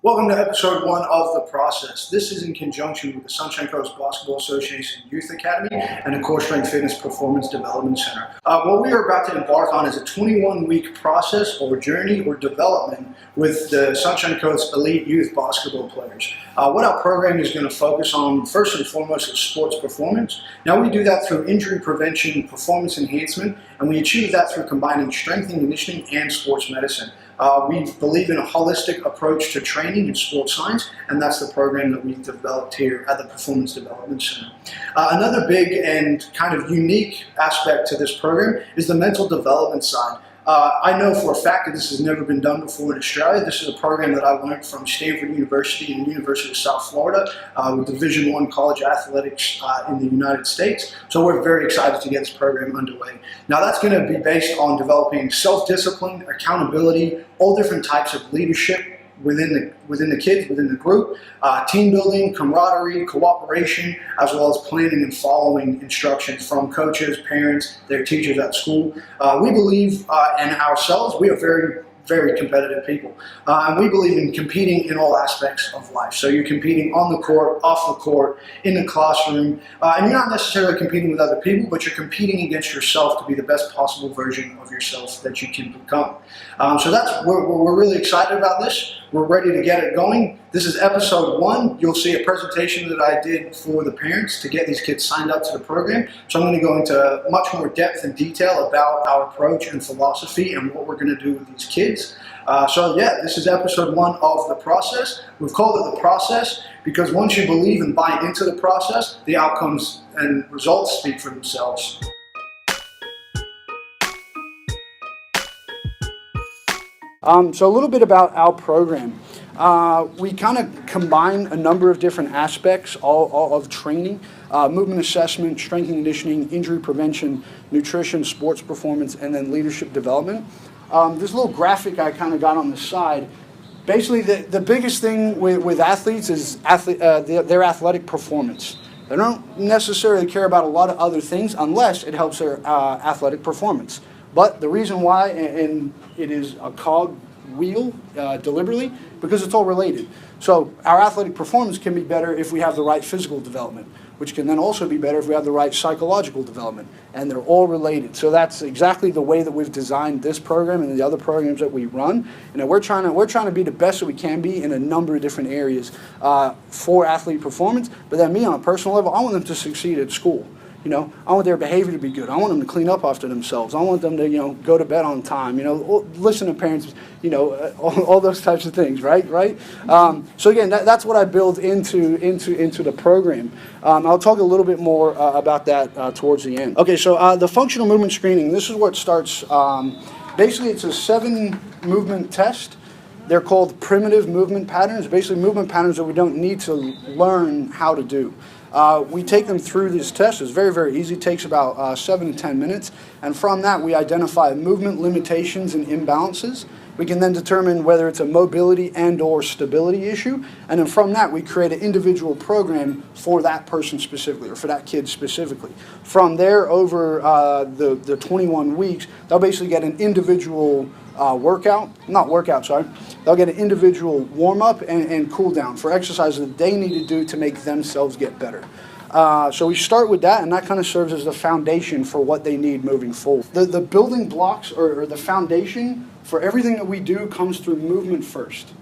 Welcome to episode 1 of The Process. This is in conjunction with the Sunshine Coast Basketball Association Youth Academy and the Core Strength Fitness Performance Development Center. What we are about to embark on is a 21-week process or journey or development with the Sunshine Coast elite youth basketball players. What our program is going to focus on, first and foremost, is sports performance. Now, we do that through injury prevention, performance enhancement, and we achieve that through combining strength and conditioning and sports medicine. We believe in a holistic approach to training and sports science, and that's the program that we've developed here at the Performance Development Center. Another big and kind of unique aspect to this program is the mental development side. I know for a fact that this has never been done before in Australia. This is a program that I learned from Stanford University and the University of South Florida with Division I college athletics in the United States. So we're very excited to get this program underway. Now that's going to be based on developing self-discipline, accountability, all different types of leadership within the kids, within the group, team building, camaraderie, cooperation, as well as planning and following instructions from coaches, parents, their teachers at school. We believe in ourselves. We are very competitive people. And we believe in competing in all aspects of life. So you're competing on the court, off the court, in the classroom, and you're not necessarily competing with other people, but you're competing against yourself to be the best possible version of yourself that you can become. So we're really excited about this. We're ready to get it going. This is episode 1. You'll see a presentation that I did for the parents to get these kids signed up to the program. So I'm going to go into much more depth and detail about our approach and philosophy and what we're going to do with these kids. This is episode 1 of The Process. We've called it The Process because once you believe and buy into the process, the outcomes and results speak for themselves. So a little bit about our program. We kind of combine a number of different aspects all of training, movement assessment, strength and conditioning, injury prevention, nutrition, sports performance, and then leadership development. This little graphic I kind of got on the side, basically the biggest thing with athletes is their athletic performance. They don't necessarily care about a lot of other things unless it helps their athletic performance. But the reason why, and it is a cog wheel deliberately, because it's all related. So our athletic performance can be better if we have the right physical development, which can then also be better if we have the right psychological development, and they're all related. So that's exactly the way that we've designed this program and the other programs that we run. We're trying to be the best that we can be in a number of different areas for athlete performance. But then me, on a personal level, I want them to succeed at school. I want their behavior to be good. I want them to clean up after themselves. I want them to, go to bed on time. Listen to parents. All those types of things. Right. So again, that's what I build into the program. I'll talk a little bit more about that towards the end. Okay. So the functional movement screening. This is where it starts. Basically, it's a 7 movement test. They're called primitive movement patterns. Basically, movement patterns that we don't need to learn how to do. We take them through this test. It's very, very easy. It takes about 7 to 10 minutes. And from that, we identify movement limitations and imbalances. We can then determine whether it's a mobility and or stability issue. And then from that, we create an individual program for that person specifically, or for that kid specifically. From there, over the 21 weeks, they'll basically get an individual They'll get an individual warm-up and cool-down for exercises that they need to do to make themselves get better. So we start with that, and that kind of serves as the foundation for what they need moving forward. The building blocks or the foundation for everything that we do comes through movement first.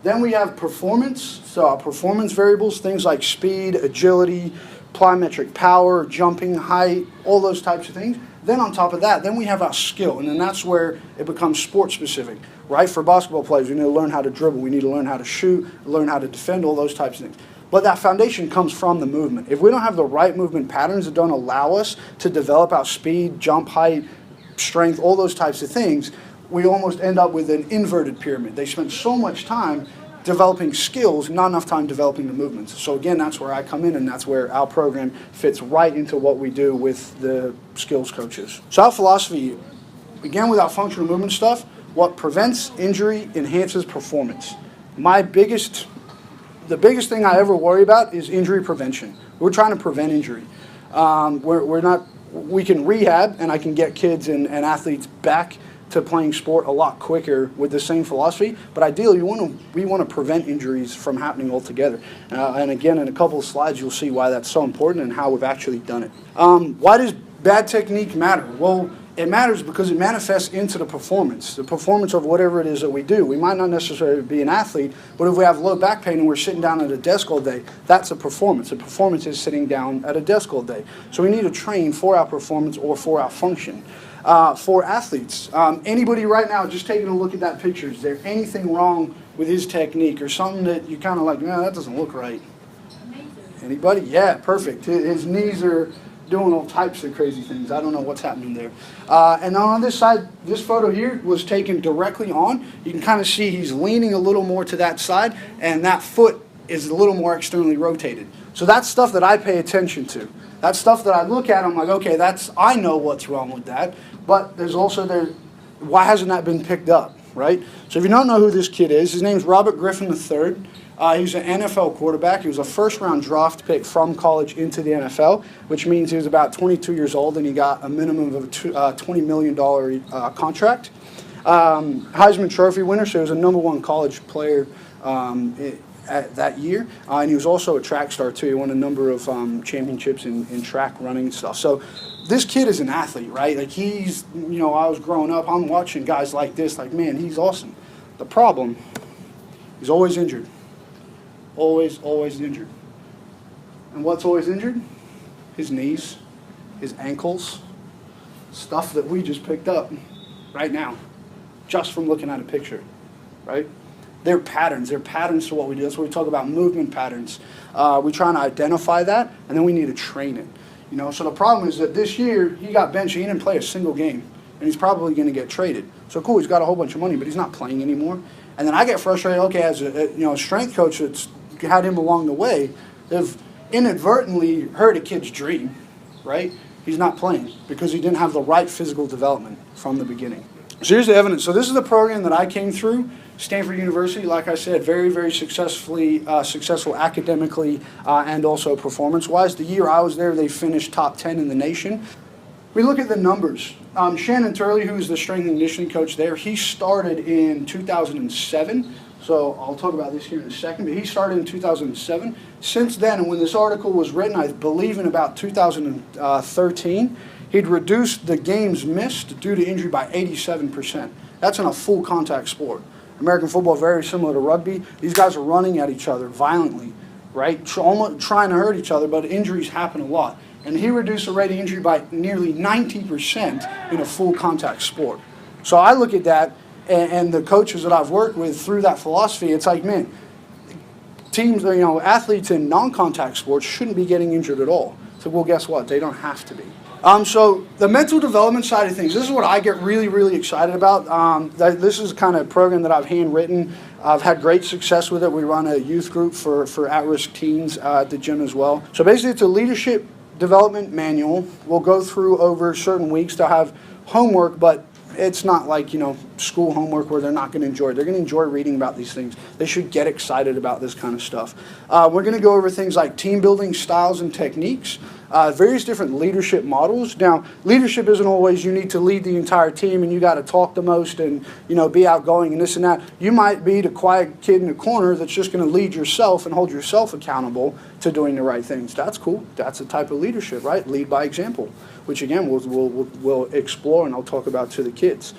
Then we have performance, so our performance variables, things like speed, agility, plyometric power, jumping, height, all those types of things. Then on top of that, then we have our skill, and then that's where it becomes sport-specific, right? For basketball players, we need to learn how to dribble, we need to learn how to shoot, learn how to defend, all those types of things. But that foundation comes from the movement. If we don't have the right movement patterns that don't allow us to develop our speed, jump height, strength, all those types of things, we almost end up with an inverted pyramid. They spend so much time developing skills, not enough time developing the movements. So again, that's where I come in, and that's where our program fits right into what we do with the skills coaches. So our philosophy, again with our functional movement stuff, what prevents injury enhances performance. The biggest thing I ever worry about is injury prevention. We're trying to prevent injury. We can rehab, and I can get kids and athletes back to playing sport a lot quicker with the same philosophy. But ideally, we want to prevent injuries from happening altogether. And again, in a couple of slides, you'll see why that's so important and how we've actually done it. Why does bad technique matter? Well, it matters because it manifests into the performance of whatever it is that we do. We might not necessarily be an athlete, but if we have low back pain and we're sitting down at a desk all day, that's a performance. A performance is sitting down at a desk all day. So we need to train for our performance or for our function. For athletes, anybody right now just taking a look at that picture, is there anything wrong with his technique or something that you kind of like, no, that doesn't look right? Anybody? Yeah, perfect. His knees are doing all types of crazy things. I don't know what's happening there. And on this side, this photo here was taken directly on. You can kind of see he's leaning a little more to that side, and that foot is a little more externally rotated. So that's stuff that I pay attention to. That's stuff that I look at, I'm like, okay, I know what's wrong with that. But there's also why hasn't that been picked up, right? So if you don't know who this kid is, his name's Robert Griffin III. He's an NFL quarterback. He was a first-round draft pick from college into the NFL, which means he was about 22 years old, and he got a minimum of a $20 million contract. Heisman Trophy winner, so he was a #1 college player that year. And he was also a track star, too. He won a number of championships in track running and stuff. So this kid is an athlete, right? Like he's, I was growing up, I'm watching guys like this, like, man, he's awesome. The problem, he's always injured. Always injured. And what's always injured? His knees, his ankles, stuff that we just picked up right now, just from looking at a picture, right? They're patterns to what we do. That's what we talk about, movement patterns. We try and identify that, and then we need to train it. So the problem is that this year, he got benched, he didn't play a single game, and he's probably going to get traded. So cool, he's got a whole bunch of money, but he's not playing anymore. And then I get frustrated, okay, as a strength coach that's had him along the way, they've inadvertently hurt a kid's dream, right? He's not playing because he didn't have the right physical development from the beginning. So here's the evidence. So this is the program that I came through. Stanford University, like I said, very successful academically and also performance-wise. The year I was there, they finished top 10 in the nation. We look at the numbers. Shannon Turley, who's the strength and conditioning coach there, he started in 2007. So I'll talk about this here in a second, but he started in 2007. Since then, and when this article was written, I believe in about 2013, he'd reduced the games missed due to injury by 87%. That's in a full contact sport. American football, very similar to rugby. These guys are running at each other violently, right? Almost trying to hurt each other, but injuries happen a lot. And he reduced the rate of injury by nearly 90% in a full contact sport. So I look at that, and the coaches that I've worked with through that philosophy, it's like, man, teams, athletes in non-contact sports shouldn't be getting injured at all. So, well, guess what? They don't have to be. So the mental development side of things, this is what I get really excited about. This is kind of a program that I've handwritten. I've had great success with it. We run a youth group for at-risk teens at the gym as well. So basically it's a leadership development manual. We'll go through over certain weeks. They'll have homework, but it's not like, school homework where they're not going to enjoy it. They're going to enjoy reading about these things. They should get excited about this kind of stuff. We're going to go over things like team building styles and techniques, various different leadership models. Now, leadership isn't always you need to lead the entire team and you got to talk the most and, be outgoing and this and that. You might be the quiet kid in the corner that's just going to lead yourself and hold yourself accountable to doing the right things. That's cool. That's a type of leadership, right? Lead by example, which again we'll explore and I'll talk about to the kids.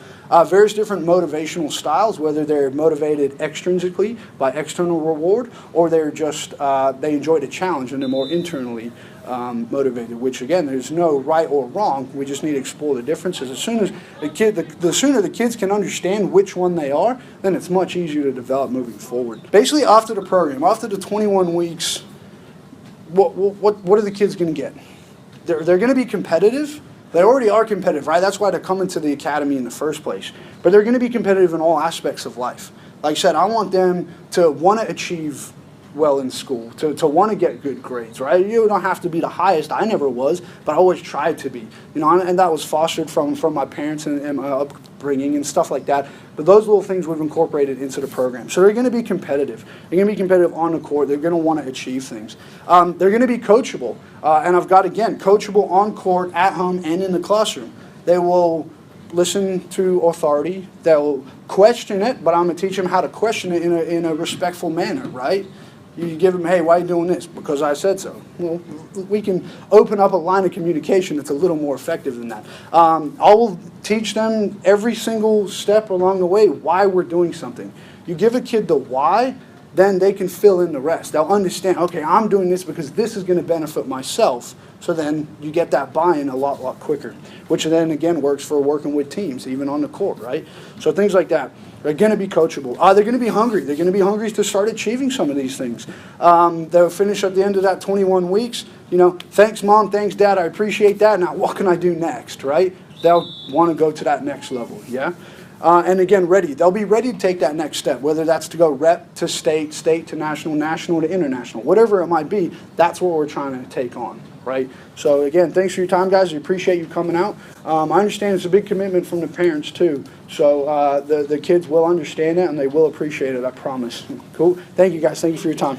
Various different motivational styles, whether they're motivated extrinsically by external reward or they're just they enjoy the challenge and they're more internally motivated, which again, there's no right or wrong. We just need to explore the differences. As soon as the sooner the kids can understand which one they are, then it's much easier to develop moving forward. Basically, after the program, after the 21 weeks, what are the kids going to get? They're going to be competitive. They already are competitive, right? That's why they're coming to the academy in the first place. But they're going to be competitive in all aspects of life. Like I said, I want them to want to achieve well in school, to want to get good grades, right? You don't have to be the highest. I never was, but I always tried to be. And that was fostered from my parents and my upbringing and stuff like that. But those little things we've incorporated into the program. So they're going to be competitive. They're going to be competitive on the court. They're going to want to achieve things. They're going to be coachable. And I've got, again, coachable on court, at home, and in the classroom. They will listen to authority. They'll question it, but I'm going to teach them how to question it in a respectful manner, right? You give them, hey, why are you doing this? Because I said so. Well, we can open up a line of communication that's a little more effective than that. I will teach them every single step along the way why we're doing something. You give a kid the why, then they can fill in the rest. They'll understand, okay, I'm doing this because this is going to benefit myself. So then you get that buy-in a lot quicker, which then again works for working with teams, even on the court, right? So things like that. They're going to be coachable. They're going to be hungry. They're going to be hungry to start achieving some of these things. They'll finish at the end of that 21 weeks. Thanks, Mom. Thanks, Dad. I appreciate that. Now, what can I do next, right? They'll want to go to that next level, yeah? And again, ready. They'll be ready to take that next step, whether that's to go rep to state, state to national, national to international. Whatever it might be, that's what we're trying to take on, right? So again, thanks for your time, guys. We appreciate you coming out. I understand it's a big commitment from the parents, too. So the kids will understand that, and they will appreciate it, I promise. Cool. Thank you, guys. Thank you for your time.